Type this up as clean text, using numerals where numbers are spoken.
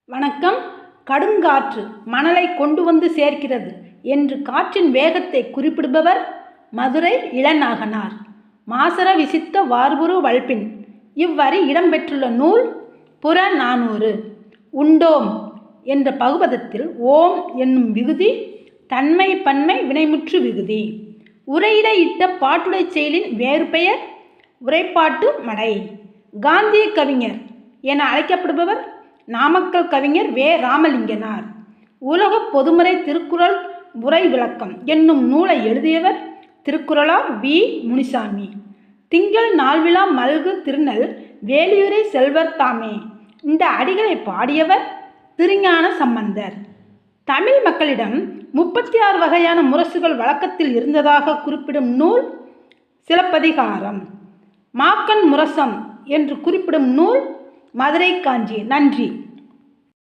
வணக்கம். கடுங்காற்று மணலை கொண்டு வந்து சேர்க்கிறது என்று காற்றின் வேகத்தை குறிப்பிடுபவர் மதுரை இளநாகனார். மாசற விசித்த வார்புரு வல்பின் இவ்வரி இடம்பெற்றுள்ள நூல் புறநானூறு. உண்டோம் என்ற பகுபதத்தில் ஓம் என்னும் விகுதி தன்மை பன்மை வினைமுற்று விகுதி. உரையிட இட்ட பாட்டுடை செயலின் வேறு பெயர் உரைப்பாட்டு மடை. காந்திய கவிஞர் என அழைக்கப்படுபவர் நாமக்கல் கவிஞர் வே. ராமலிங்கனார். உலக பொதுமறை திருக்குறள் உரை விளக்கம் என்னும் நூலை எழுதியவர் திருக்குறளார் வி. முனிசாமி. திங்கள் நாள்விழா மல்கு திருநெல் வேலியுரை செல்வர் தாமே. இந்த அடிகளை பாடியவர் திருஞான சம்பந்தர். தமிழ் மக்களிடம் 36 வகையான முரசுகள் வழக்கத்தில் இருந்ததாக குறிப்பிடும் நூல் சிலப்பதிகாரம். மாக்கண் முரசம் என்று குறிப்பிடும் நூல் மதுரை காஞ்சி. நன்றி.